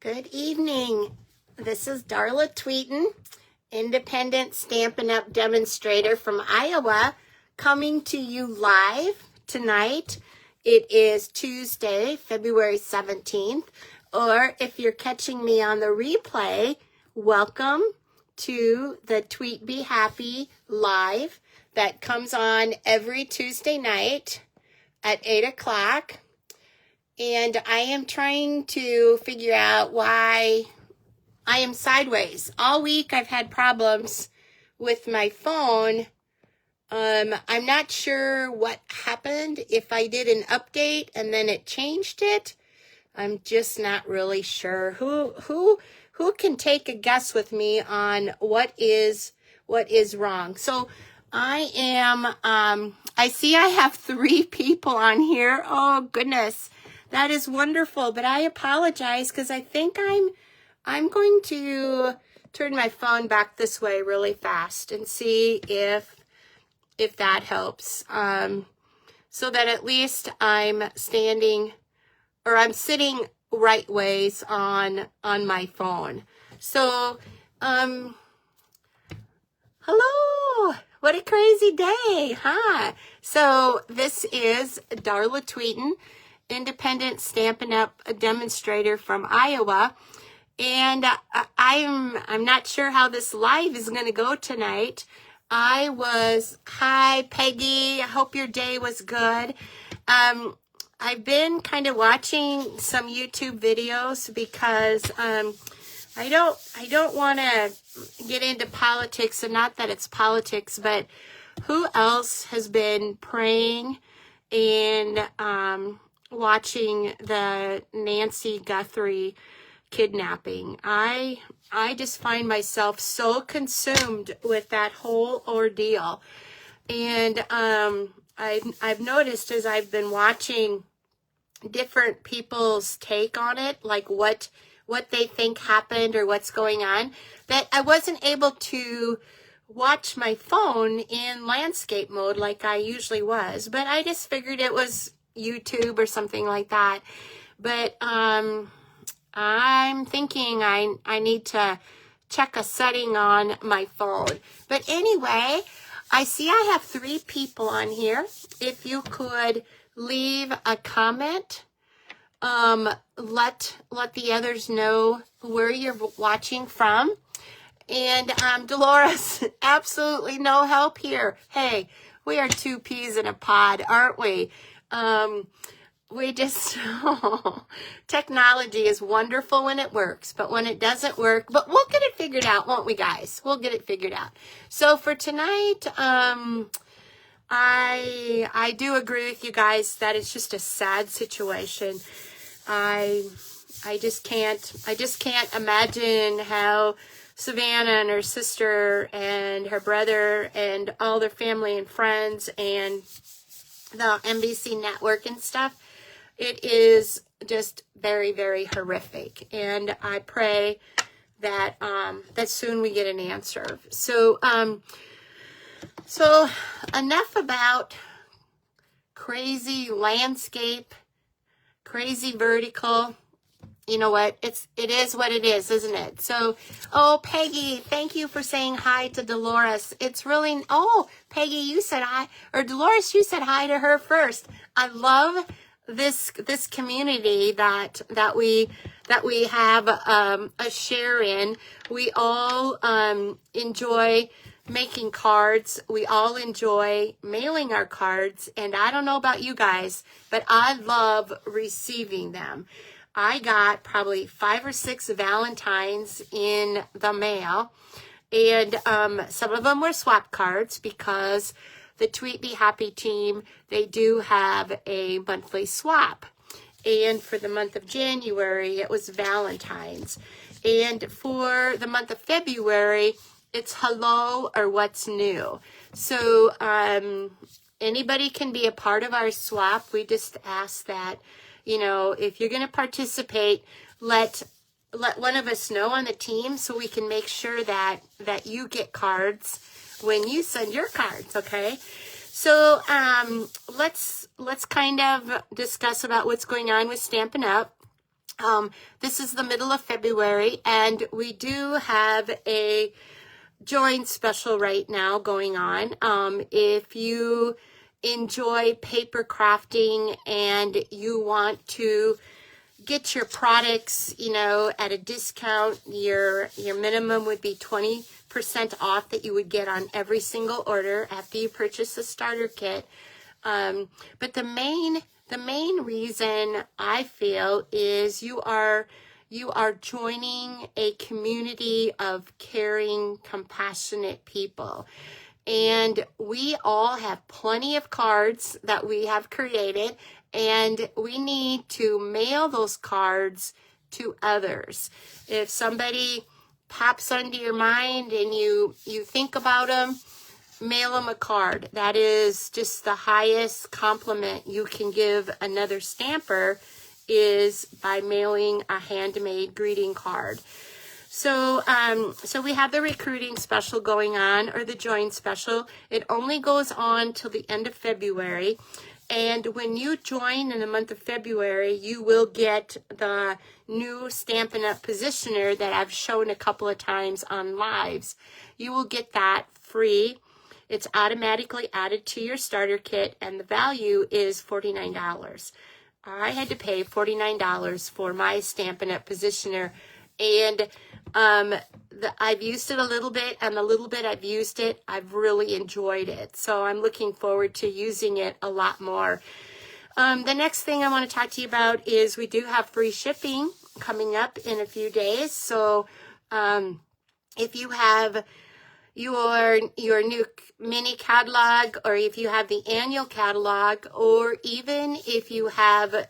Good evening. This is Darla Tweeten, independent Stampin' Up! Demonstrator from Iowa, coming to you live tonight. It is Tuesday, February 17th, or if you're catching me on the replay, welcome to the Tweet Be Happy live that comes on every Tuesday night at 8 o'clock. And I am trying to figure out why I am sideways. All week I've had problems with my phone. I'm not sure what happened, if I did an update and then it changed it. I'm just not really sure. Who can take a guess with me on what is wrong? So I am, I see I have 3 people on here. Oh goodness. That is wonderful, but I apologize because I think I'm going to turn my phone back this way really fast and see if that helps. So that at least I'm standing or I'm sitting right ways on my phone. So, hello. What a crazy day, huh? So this is Darla Tweeten, independent Stampin' Up! Demonstrator from Iowa, and I'm not sure how this live is going to go tonight. Hi Peggy, I hope your day was good. I've been kind of watching some YouTube videos because I don't want to get into politics, and not that it's politics, but who else has been praying and watching the Nancy Guthrie kidnapping? I just find myself so consumed with that whole ordeal. And I've noticed as I've been watching different people's take on it, like what they think happened or what's going on, that I wasn't able to watch my phone in landscape mode like I usually was. But I just figured it was YouTube or something like that. But I'm thinking I need to check a setting on my phone. But anyway, I see I have 3 people on here. If you could leave a comment, let the others know where you're watching from. And Dolores, absolutely no help here. Hey, we are 2 peas in a pod, aren't we? We just, technology is wonderful when it works, but when it doesn't work, but we'll get it figured out, won't we, guys? We'll get it figured out. So for tonight, I do agree with you guys that it's just a sad situation. I just can't imagine how Savannah and her sister and her brother and all their family and friends and the NBC network and stuff. It is just very, very horrific. And I pray that that soon we get an answer. So enough about crazy landscape, crazy vertical. You know what? It is what it is, isn't it? So, oh, Peggy, thank you for saying hi to Dolores. It's really, oh, Peggy, you said hi, or Dolores, you said hi to her first. I love this community that we have a share in. We all enjoy making cards. We all enjoy mailing our cards, and I don't know about you guys, but I love receiving them. I got probably 5 or 6 Valentines in the mail, and some of them were swap cards because the Tweet Be Happy team, they do have a monthly swap. And for the month of January, it was Valentine's. And for the month of February, it's hello or what's new. So anybody can be a part of our swap. We just ask that, you know, if you're going to participate, let one of us know on the team so we can make sure that you get cards when you send your cards, okay? So let's kind of discuss about what's going on with Stampin' Up. This is the middle of February, and we do have a join special right now going on. If you enjoy paper crafting and you want to get your products, you know, at a discount, your minimum would be 20% off that you would get on every single order after you purchase a starter kit. But the main reason I feel is you are joining a community of caring, compassionate people. And we all have plenty of cards that we have created, and we need to mail those cards to others. If somebody pops onto your mind and you think about them, mail them a card. That is just the highest compliment you can give another stamper, is by mailing a handmade greeting card. So we have the recruiting special going on, or the join special. It only goes on till the end of February. And when you join in the month of February, you will get the new Stampin' Up! Positioner that I've shown a couple of times on lives. You will get that free. It's automatically added to your starter kit, and the value is $49. I had to pay $49 for my Stampin' Up! Positioner, and I've used it a little bit, and the little bit I've used it, I've really enjoyed it. So I'm looking forward to using it a lot more. The next thing I want to talk to you about is we do have free shipping coming up in a few days. So if you have your new mini catalog, or if you have the annual catalog, or even if you have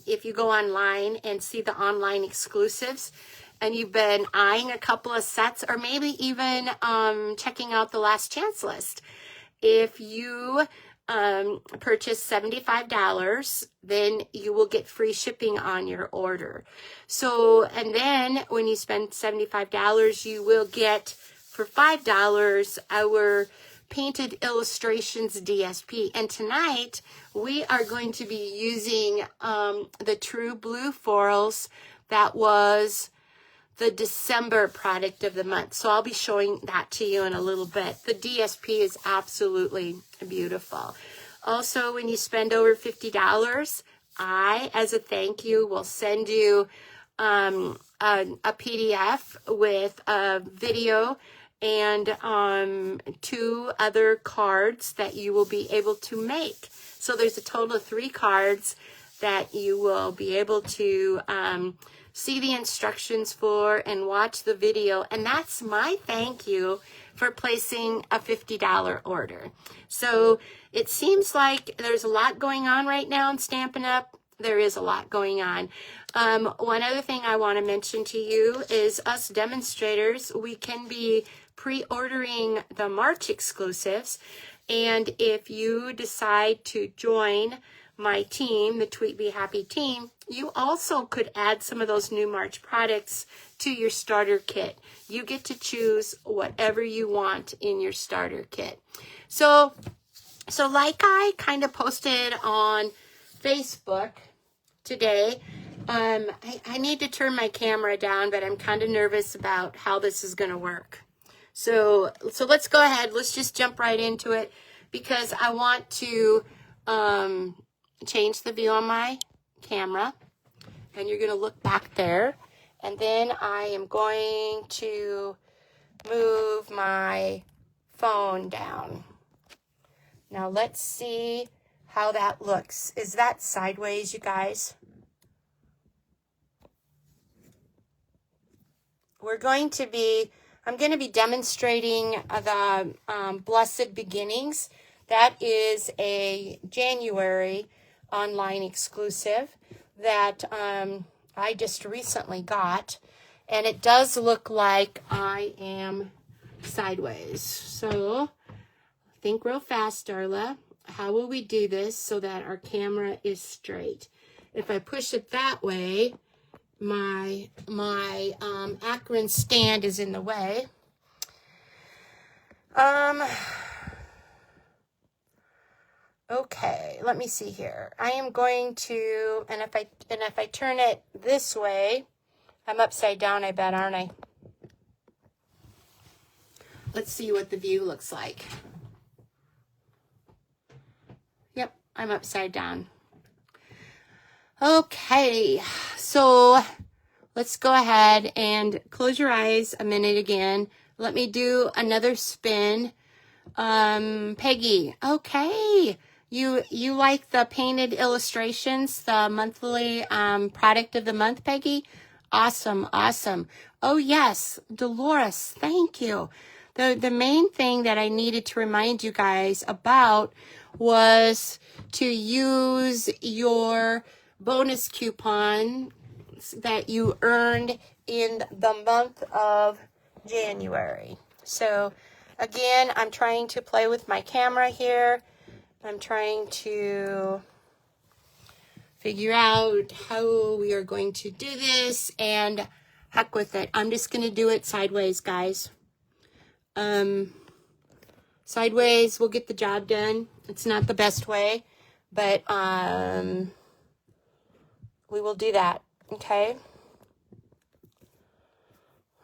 if you go online and see the online exclusives, and you've been eyeing a couple of sets, or maybe even checking out the last chance list. If you purchase $75, then you will get free shipping on your order. So, and then when you spend $75, you will get, for $5, our Painted Illustrations DSP. And tonight, we are going to be using the True Blue Florals. That was the December product of the month. So I'll be showing that to you in a little bit. The DSP is absolutely beautiful. Also, when you spend over $50, I, as a thank you, will send you a PDF with a video and 2 other cards that you will be able to make. So there's a total of 3 cards that you will be able to see the instructions for and watch the video. And that's my thank you for placing a $50 order. So it seems like there's a lot going on right now in Stampin' Up! There is a lot going on. One other thing I want to mention to you is us demonstrators, we can be pre-ordering the March exclusives. And if you decide to join my team, the Tweet Be Happy team, you also could add some of those new March products to your starter kit. You get to choose whatever you want in your starter kit. So like I kind of posted on Facebook today, I need to turn my camera down, but I'm kind of nervous about how this is going to work. So let's go ahead. Let's just jump right into it, because I want to change the view on my camera, and you're going to look back there, and then I am going to move my phone down. Now let's see how that looks. Is that sideways, you guys? I'm going to be demonstrating the Blessed Beginnings. That is a January online exclusive that I just recently got, and it does look like I am sideways. So think real fast, Darla. How will we do this so that our camera is straight? If I push it that way, my Akron stand is in the way. Okay, let me see here. I am going to, and if I turn it this way, I'm upside down, I bet, aren't I? Let's see what the view looks like. Yep, I'm upside down. Okay, so let's go ahead and close your eyes a minute again. Let me do another spin. Peggy, okay. You like the painted illustrations, the monthly product of the month, Peggy? Awesome, awesome. Oh yes, Dolores, thank you. The main thing that I needed to remind you guys about was to use your bonus coupon that you earned in the month of January. So again, I'm trying to play with my camera here. I'm trying to figure out how we are going to do this, and heck with it. I'm just going to do it sideways, guys. Sideways will get the job done. It's not the best way, but we will do that, okay?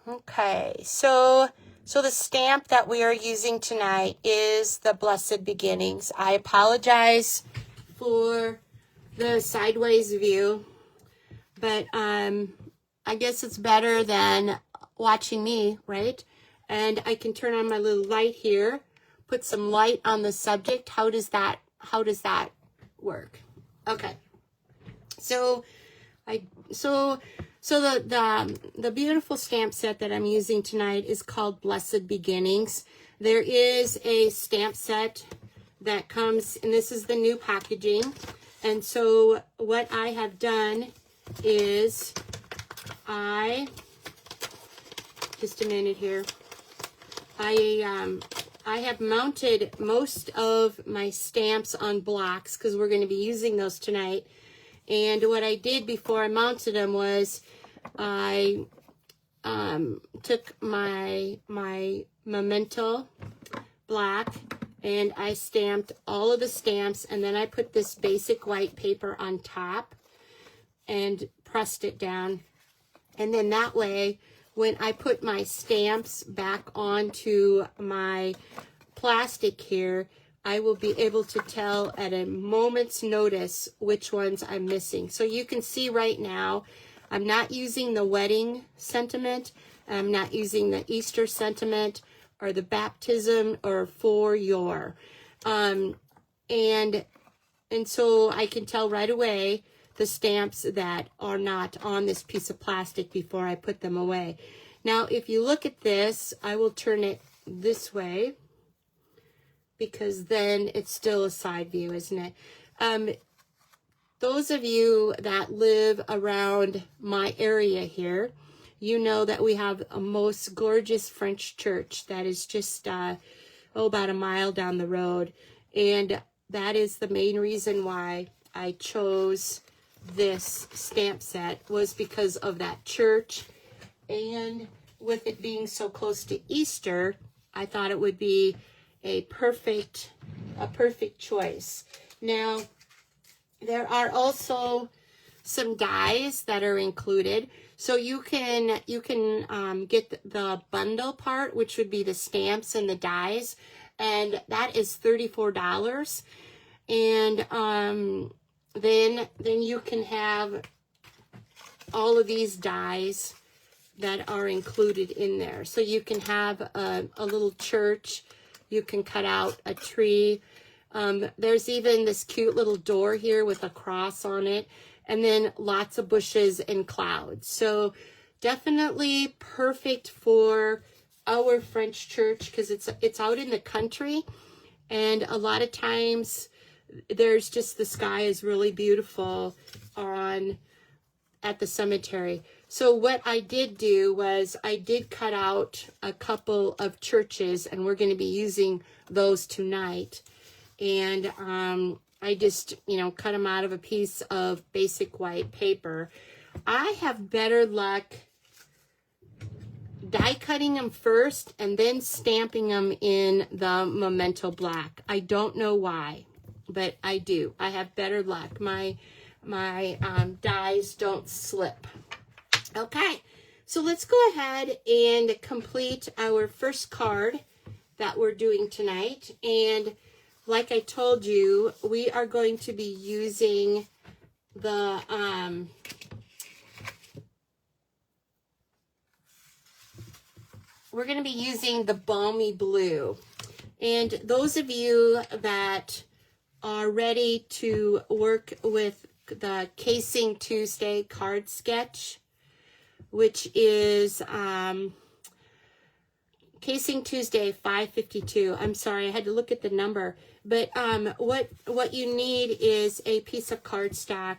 Okay, so the stamp that we are using tonight is the Blessed Beginnings. I apologize for the sideways view, but I guess it's better than watching me, right? And I can turn on my little light here, put some light on the subject. How does that work? Okay. So the beautiful stamp set that I'm using tonight is called Blessed Beginnings. There is a stamp set that comes, and this is the new packaging. And so what I have done is just a minute here. I have mounted most of my stamps on blocks because we're going to be using those tonight. And what I did before I mounted them was I took my memento black and I stamped all of the stamps, and then I put this basic white paper on top and pressed it down. And then that way, when I put my stamps back onto my plastic here, I will be able to tell at a moment's notice which ones I'm missing. So you can see right now, I'm not using the wedding sentiment. I'm not using the Easter sentiment or the baptism or for your. And so I can tell right away the stamps that are not on this piece of plastic before I put them away. Now, if you look at this, I will turn it this way, because then it's still a side view, isn't it? Those of you that live around my area here, you know that we have a most gorgeous French church that is just about a mile down the road. And that is the main reason why I chose this stamp set, was because of that church. And with it being so close to Easter, I thought it would be a perfect choice. Now, there are also some dies that are included. So you can get the bundle part, which would be the stamps and the dies, and that is $34. And then you can have all of these dies that are included in there. So you can have a little church. You can cut out a tree. There's even this cute little door here with a cross on it, and then lots of bushes and clouds. So definitely perfect for our French church, because it's out in the country, and a lot of times there's just, the sky is really beautiful at the cemetery. So what I did do was I did cut out a couple of churches, and we're going to be using those tonight. And I just, cut them out of a piece of basic white paper. I have better luck die cutting them first and then stamping them in the memento black. I don't know why. but I do. I have better luck. My dies don't slip. Okay, so let's go ahead and complete our first card that we're doing tonight. And like I told you, we are going to be using the balmy blue. And those of you that are ready to work with the Casing Tuesday card sketch, which is Casing Tuesday 552. I'm sorry, I had to look at the number. But what you need is a piece of cardstock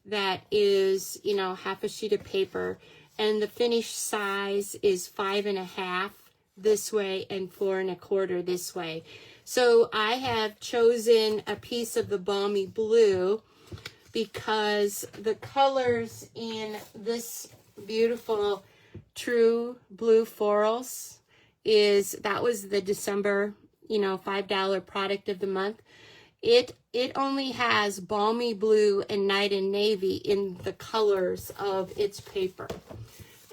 that is, you know, half a sheet of paper, and the finished size is 5.5 this way and 4 1/4 this way. So I have chosen a piece of the balmy blue because the colors in this beautiful True Blue Florals that was the December, you know, $5 product of the month. It only has balmy blue and night and navy in the colors of its paper.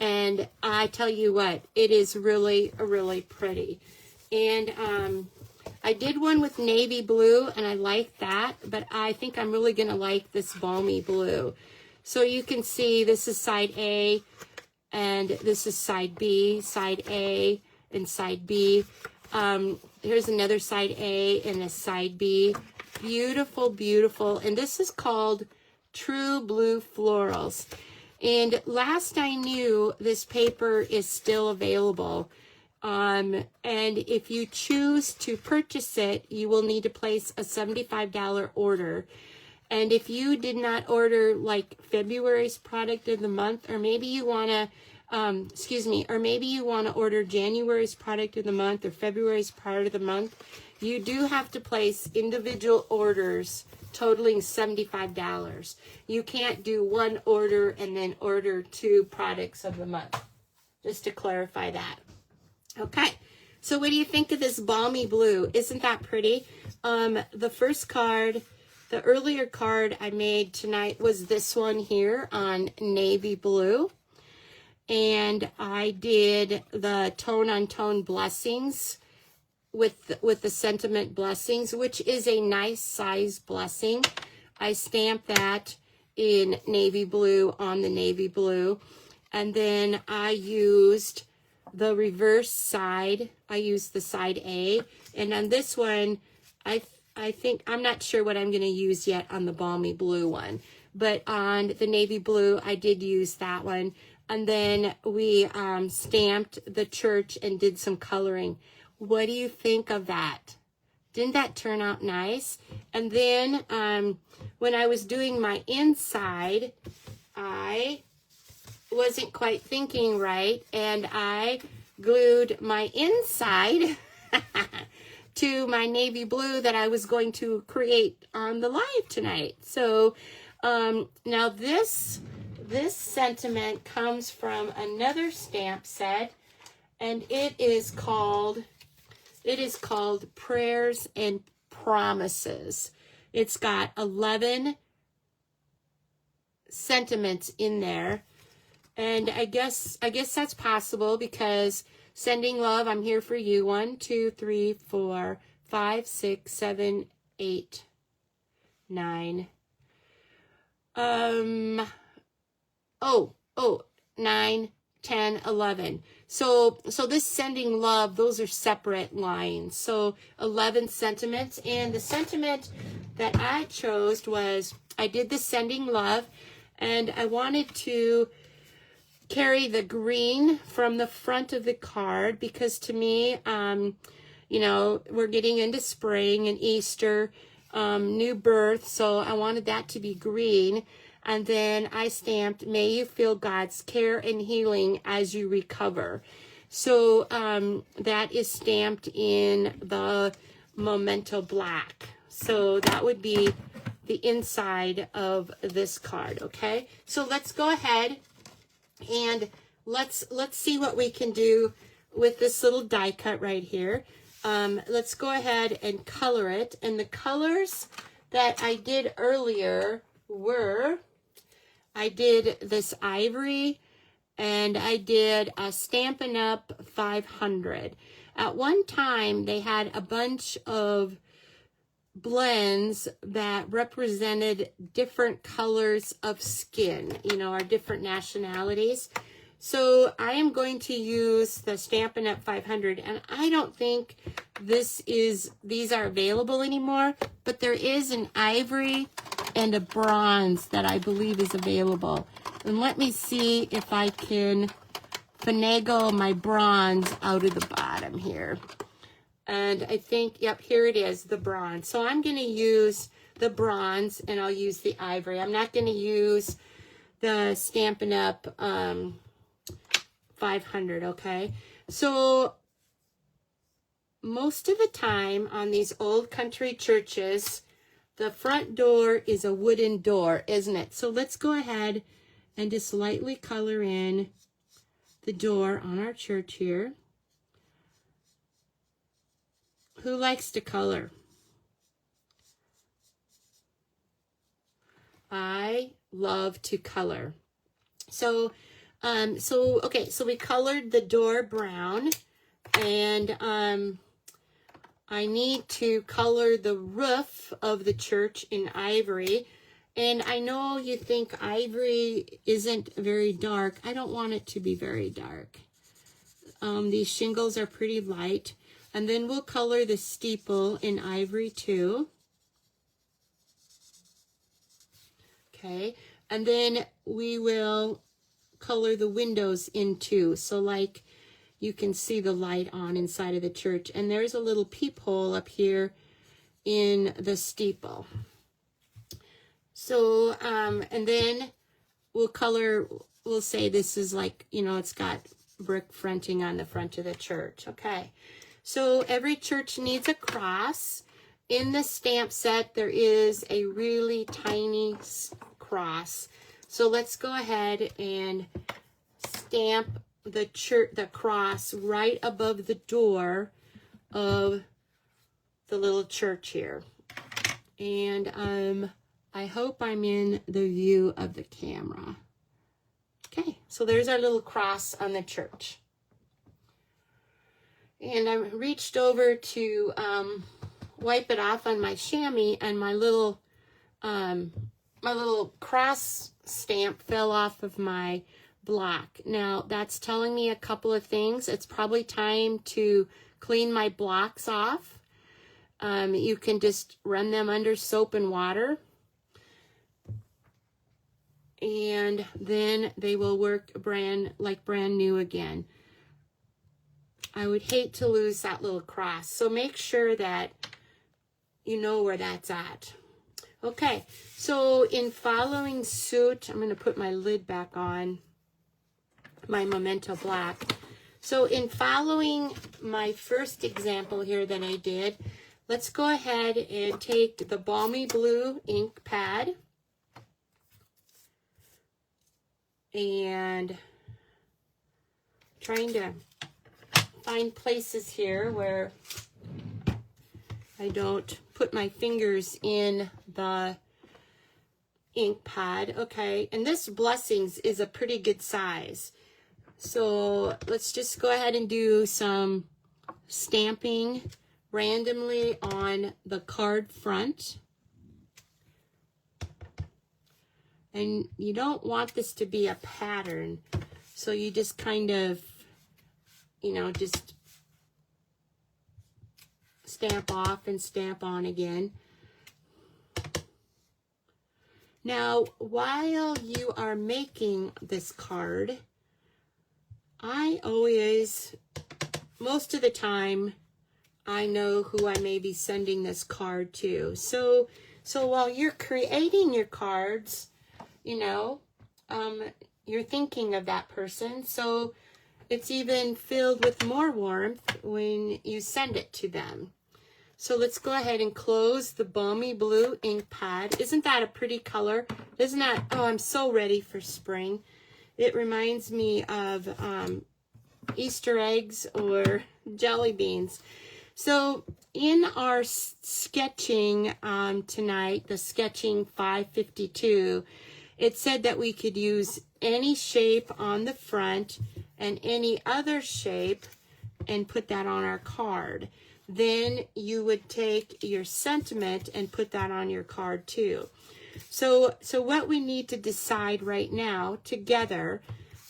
And I tell you what, it is really, really pretty. And I did one with navy blue, and I like that, but I think I'm really going to like this balmy blue. So you can see this is side A, and this is side B, side A, and side B. Here's another side A and a side B. Beautiful, beautiful. And this is called True Blue Florals. And last I knew, this paper is still available. And if you choose to purchase it, you will need to place a $75 order. And if you did not order like February's product of the month, or maybe you want to, or maybe you want to order January's product of the month or February's part of the month, you do have to place individual orders totaling $75. You can't do one order and then order 2 products of the month. Just to clarify that. Okay, so what do you think of this balmy blue? Isn't that pretty? The first card, the earlier card I made tonight was this one here on navy blue. And I did the tone-on-tone blessings with the sentiment blessings, which is a nice size blessing. I stamped that in navy blue on the navy blue. And then I used the reverse side. I used the side A. And on this one, I think, I'm not sure what I'm going to use yet on the balmy blue one. But on the navy blue, I did use that one. And then we stamped the church and did some coloring. What do you think of that? Didn't that turn out nice? And then when I was doing my inside, I wasn't quite thinking right, and I glued my inside to my navy blue that I was going to create on the live tonight. So now this sentiment comes from another stamp set, and it is called Prayers and Promises. It's got 11 sentiments in there. And I guess that's possible because sending love, I'm here for you. 1, 2, 3, 4, 5, 6, 7, 8, 9. 9, 10, 11. So this sending love, those are separate lines. So 11 sentiments. And the sentiment that I chose was, I did the sending love, and I wanted to carry the green from the front of the card because to me, you know, we're getting into spring and Easter, new birth. So I wanted that to be green. And then I stamped, may you feel God's care and healing as you recover. So that is stamped in the Memento Black. So that would be the inside of this card, okay? So let's go ahead and let's see what we can do with this little die cut right here. Let's go ahead and color it. And the colors that I did earlier were, I did this ivory, and I did a Stampin' Up 500. At one time, they had a bunch of blends that represented different colors of skin, you know, our different nationalities. So I am going to use the Stampin' Up 500, and I don't think these are available anymore, but there is an ivory and a bronze that I believe is available. And let me see if I can finagle my bronze out of the bottom here. And I think, yep, here it is, the bronze. So I'm going to use the bronze, and I'll use the ivory. I'm not going to use the Stampin' Up 500, okay? So most of the time on these old country churches, the front door is a wooden door, isn't it? So let's go ahead and just lightly color in the door on our church here. Who likes to color? I love to color. So, okay, so we colored the door brown, and I need to color the roof of the church in ivory. And I know you think ivory isn't very dark. I don't want it to be very dark. These shingles are pretty light. And then we'll color the steeple in ivory too. Okay, and then we will color the windows in too. So like you can see the light on inside of the church. And there's a little peephole up here in the steeple. So, and then we'll color, we'll say this is like, you know, it's got brick fronting on the front of the church. Okay. So every church needs a cross. In the stamp set, there is a really tiny cross. So let's go ahead and stamp the cross right above the door of the little church here. And I hope I'm in the view of the camera. Okay, so there's our little cross on the church. And I reached over to wipe it off on my chamois, and my little cross stamp fell off of my block. Now, that's telling me a couple of things. It's probably time to clean my blocks off. You can just run them under soap and water, and then they will work brand new again. I would hate to lose that little cross. So make sure that you know where that's at. Okay, so in following suit, I'm going to put my lid back on, my Memento Black. So in following my first example here that I did, let's go ahead and take the Balmy Blue ink pad and trying to find places here where I don't put my fingers in the ink pad. Okay, and this Blessings is a pretty good size. So let's just go ahead and do some stamping randomly on the card front. And you don't want this to be a pattern, so you just kind of, you know, just stamp off and stamp on again. Now, while you are making this card, I always, most of the time, I know who I may be sending this card to. So while you're creating your cards, you know, you're thinking of that person. So it's even filled with more warmth when you send it to them. So let's go ahead and close the Balmy Blue ink pad. Isn't that a pretty color? Isn't that, oh, I'm so ready for spring. It reminds me of Easter eggs or jelly beans. So in our sketching tonight, the sketching 552, it said that we could use any shape on the front and any other shape and put that on our card. Then you would take your sentiment and put that on your card too. So what we need to decide right now together,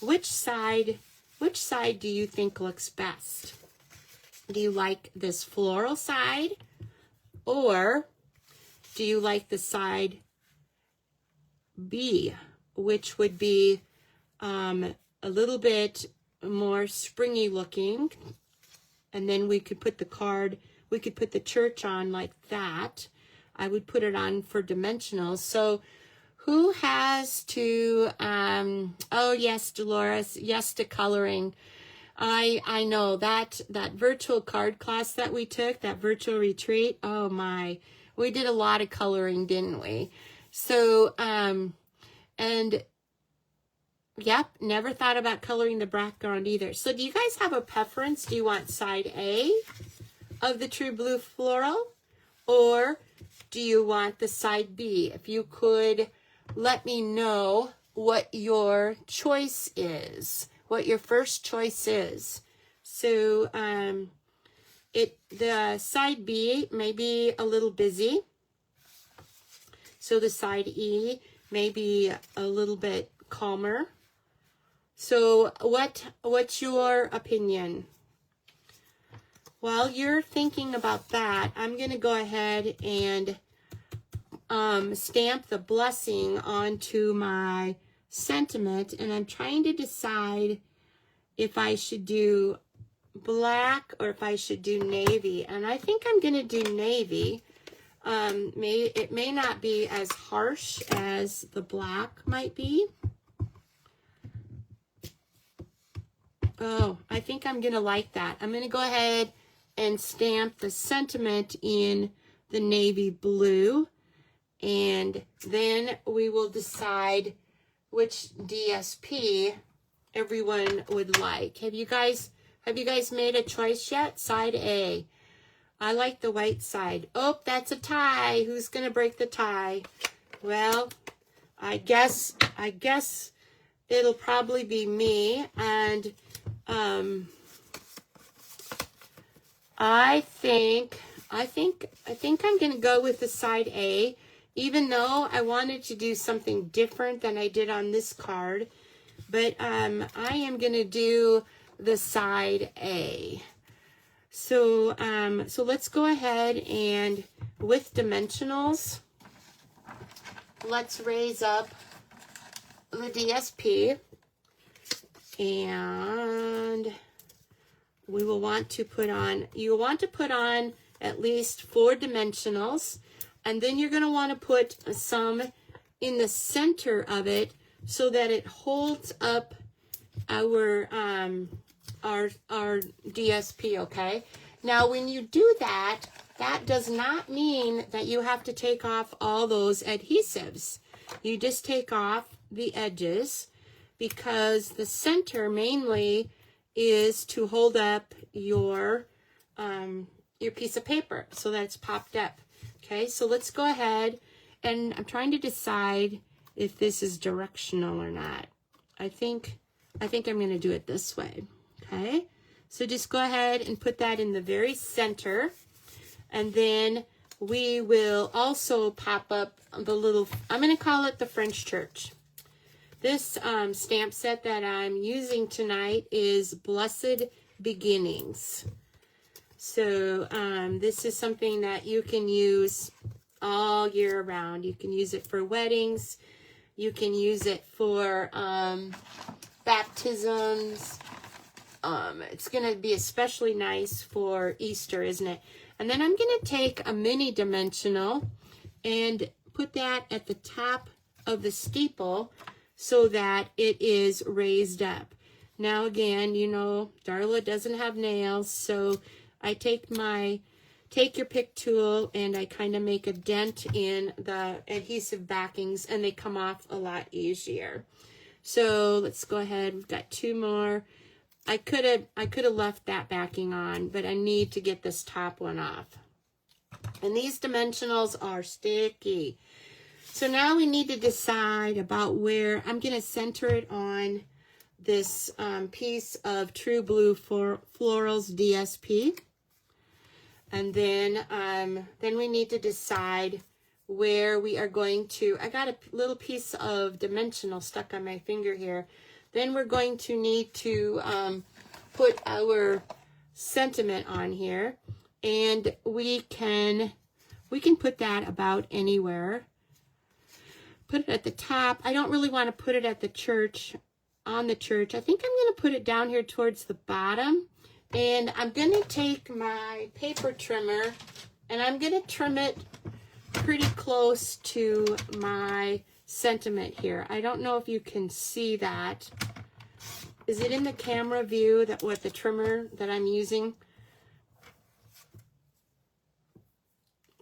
which side do you think looks best? Do you like this floral side, or do you like the side B, which would be a little bit more springy looking? And then we could put the card, we could put the church on like that. I would put it on for dimensionals. So who has to, oh yes, Dolores, yes to coloring. I know that virtual card class that we took, that virtual retreat, oh my, we did a lot of coloring, didn't we? So, and yep, never thought about coloring the background either. So do you guys have a preference? Do you want side A of the True Blue Floral, or do you want the side B? If you could let me know what your choice is, what your first choice is. So the side B may be a little busy. So the side E may be a little bit calmer. So what's your opinion? While you're thinking about that, I'm going to go ahead and stamp the blessing onto my sentiment, and I'm trying to decide if I should do black or if I should do navy. And I think I'm going to do navy. It may not be as harsh as the black might be. Oh, I think I'm going to like that. I'm going to go ahead and stamp the sentiment in the navy blue, and then we will decide which DSP everyone would like. Have you guys made a choice yet? Side A. I like the white side. Oh, that's a tie. Who's going to break the tie? Well, I guess it'll probably be me, and I think I'm going to go with the side A, even though I wanted to do something different than I did on this card. But I am going to do the side A. So let's go ahead and with dimensionals, let's raise up the DSP, and we will want to put on, you want to put on at least 4 dimensionals, and then you're going to want to put some in the center of it so that it holds up our DSP, okay? Now, when you do that, that does not mean that you have to take off all those adhesives. You just take off the edges, because the center mainly is to hold up your piece of paper so that it's popped up. Okay, so let's go ahead, and I'm trying to decide if this is directional or not. I think I'm going to do it this way. Okay, so just go ahead and put that in the very center, and then we will also pop up the little, I'm going to call it the French church. This stamp set that I'm using tonight is Blessed Beginnings. So this is something that you can use all year round. You can use it for weddings. You can use it for baptisms. It's going to be especially nice for Easter, isn't it? And then I'm going to take a mini dimensional and put that at the top of the steeple so that it is raised up. Now again, you know, Darla doesn't have nails, so I take your pick tool and I kind of make a dent in the adhesive backings, and they come off a lot easier. So let's go ahead. We've got 2 more. I could have left that backing on, but I need to get this top one off. And these dimensionals are sticky. So now we need to decide about where I'm going to center it on this piece of True Blue Florals DSP. And then we need to decide where we are going to, I got a little piece of dimensional stuck on my finger here. Then we're going to need to put our sentiment on here, and we can put that about anywhere. Put it at the top. I don't really want to put it at the church, on the church. I think I'm going to put it down here towards the bottom, and I'm going to take my paper trimmer, and I'm going to trim it pretty close to my sentiment here. I don't know if you can see that. Is it in the camera view, that what the trimmer that I'm using?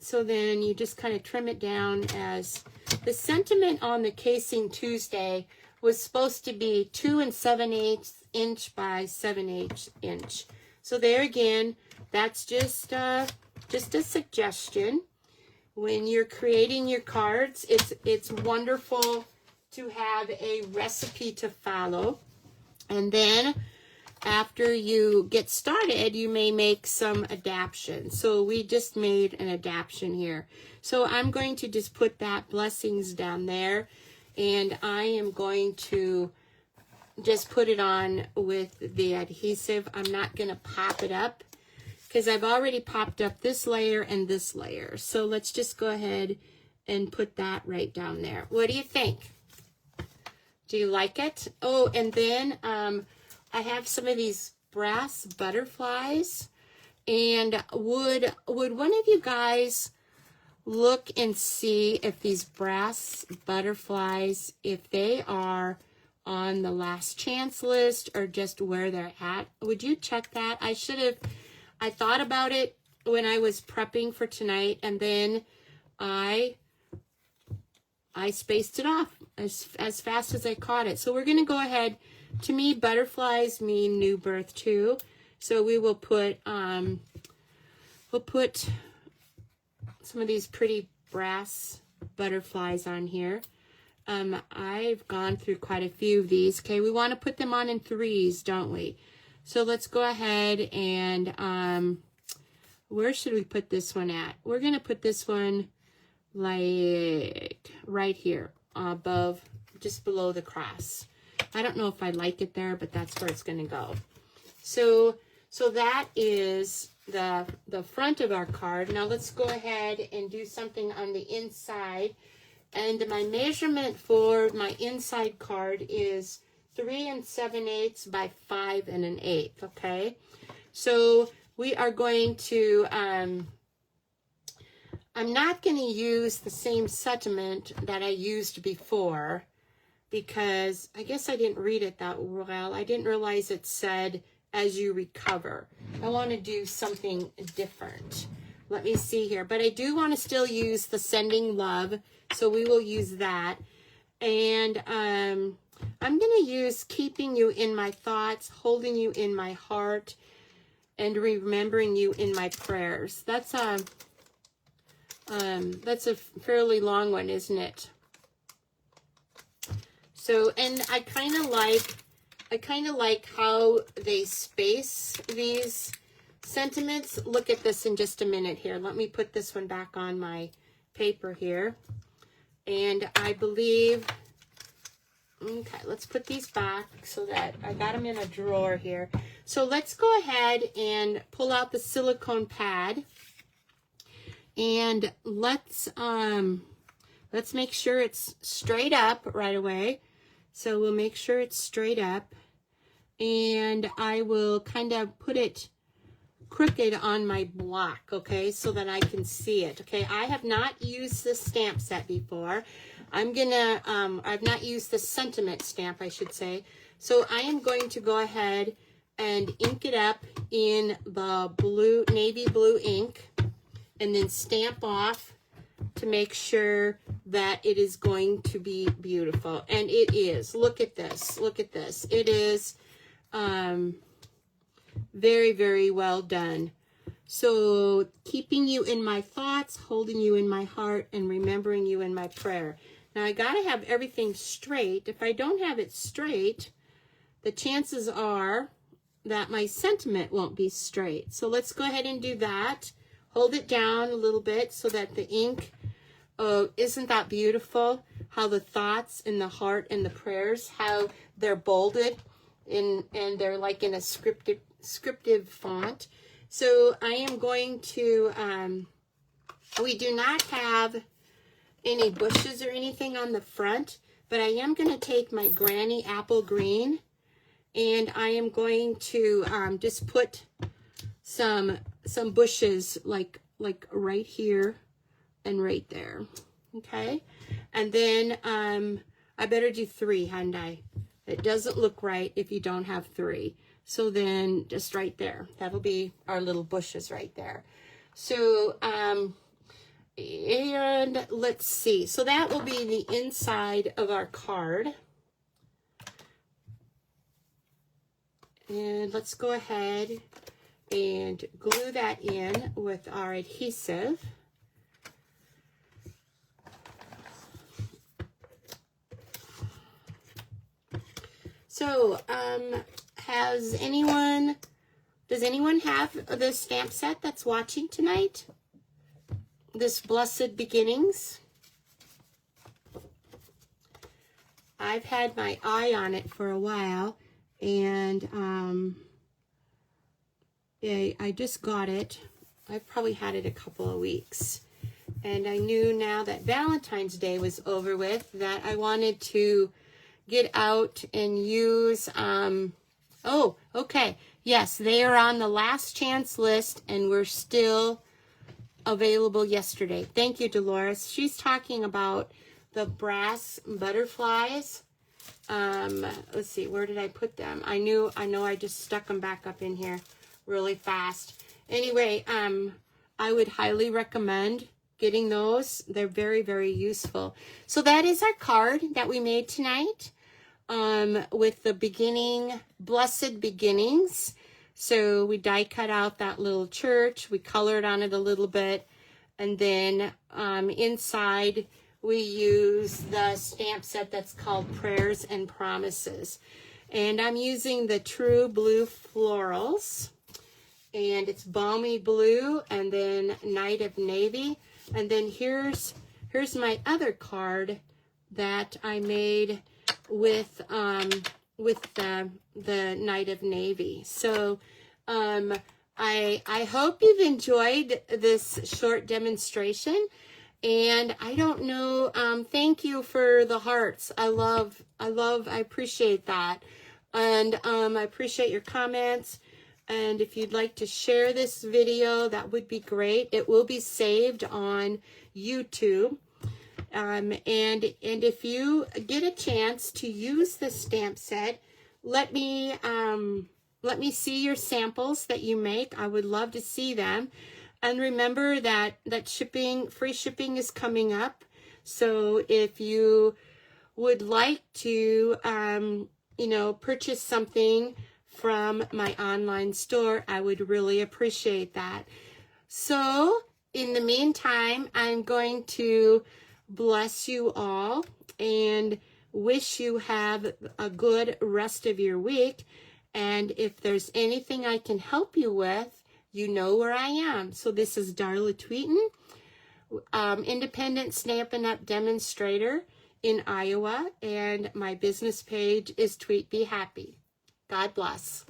So then you just kind of trim it down. As the sentiment on the Casing Tuesday was supposed to be 2 7/8 inch by 7/8 inch. So there again, that's just a suggestion. When you're creating your cards, it's wonderful to have a recipe to follow. And then after you get started, you may make some adaptations. So we just made an adaptation here. So I'm going to just put that blessings down there, and I am going to just put it on with the adhesive. I'm not going to pop it up, because I've already popped up this layer and this layer. So let's just go ahead and put that right down there. What do you think? Do you like it? Oh, and then I have some of these brass butterflies. And would one of you guys look and see if these brass butterflies, if they are on the last chance list or just where they're at? Would you check that? I thought about it when I was prepping for tonight, and then I spaced it off as fast as I caught it. So we're going to go ahead. To me, butterflies mean new birth too. So we will put we'll put some of these pretty brass butterflies on here. I've gone through quite a few of these. Okay, we want to put them on in 3s, don't we? So let's go ahead and, where should we put this one at? We're going to put this one like right here above, just below the cross. I don't know if I like it there, but that's where it's going to go. So that is the front of our card. Now let's go ahead and do something on the inside. And my measurement for my inside card is 3 7/8 by 5 1/8, okay? So we are going to, I'm not going to use the same sentiment that I used before, because I guess I didn't read it that well. I didn't realize it said, as you recover. I want to do something different. Let me see here. But I do want to still use the sending love, so we will use that. And I'm going to use keeping you in my thoughts, holding you in my heart, and remembering you in my prayers. That's a fairly long one, isn't it? So, and I kind of like how they space these sentiments. Look at this in just a minute here. Let me put this one back on my paper here. And I believe, okay, let's put these back so that I got them in a drawer here. So let's go ahead and pull out the silicone pad, and let's make sure it's straight up right away. So we'll make sure it's straight up, and I will kind of put it crooked on my block, okay, so that I can see it. Okay, I have not used this stamp set before. I've not used the sentiment stamp, I should say. So I am going to go ahead and ink it up in the blue, navy blue ink, and then stamp off to make sure that it is going to be beautiful. And it is. Look at this. Look at this. It is, Very, very well done. So keeping you in my thoughts, holding you in my heart, and remembering you in my prayer. Now I got to have everything straight. If I don't have it straight, the chances are that my sentiment won't be straight. So let's go ahead and do that. Hold it down a little bit so that the ink, isn't that beautiful? How the thoughts and the heart and the prayers, how they're bolded and they're like in a scriptive font. So I am going to, we do not have any bushes or anything on the front, but I am going to take my Granny Apple Green and I am going to just put some bushes like right here and right there. Okay. And then I better do 3, hadn't I? It doesn't look right if you don't have 3. So then just right there, that'll be our little bushes right there. So, and let's see. So that will be the inside of our card. And let's go ahead and glue that in with our adhesive. So, does anyone have the stamp set that's watching tonight? This Blessed Beginnings? I've had my eye on it for a while, and yeah, I just got it. I've probably had it a couple of weeks. And I knew now that Valentine's Day was over with that I wanted to get out and use, oh, okay. Yes, they are on the last chance list and we're still available yesterday. Thank you, Dolores. She's talking about the brass butterflies. Let's see, where did I put them? I know I just stuck them back up in here really fast. Anyway, I would highly recommend getting those. They're very, very useful. So that is our card that we made tonight, with the beginning, Blessed Beginnings. So we die cut out that little church, we colored on it a little bit, and then inside we use the stamp set that's called Prayers and Promises. And I'm using the True Blue Florals, and it's Balmy Blue and then Night of Navy. And then here's my other card that I made with the Night of Navy. So I hope you've enjoyed this short demonstration. And I don't know, thank you for the hearts. I appreciate that. And I appreciate your comments. And if you'd like to share this video, that would be great. It will be saved on YouTube. And if you get a chance to use this stamp set, let me see your samples that you make. I would love to see them. And remember that free shipping is coming up. So if you would like to, purchase something from my online store, I would really appreciate that. So in the meantime, I'm going to bless you all and wish you have a good rest of your week. And if there's anything I can help you with, you know where I am. So this is Darla Tweeten, independent Stampin' Up! Demonstrator in Iowa, and my business page is Tweet Be Happy. God bless.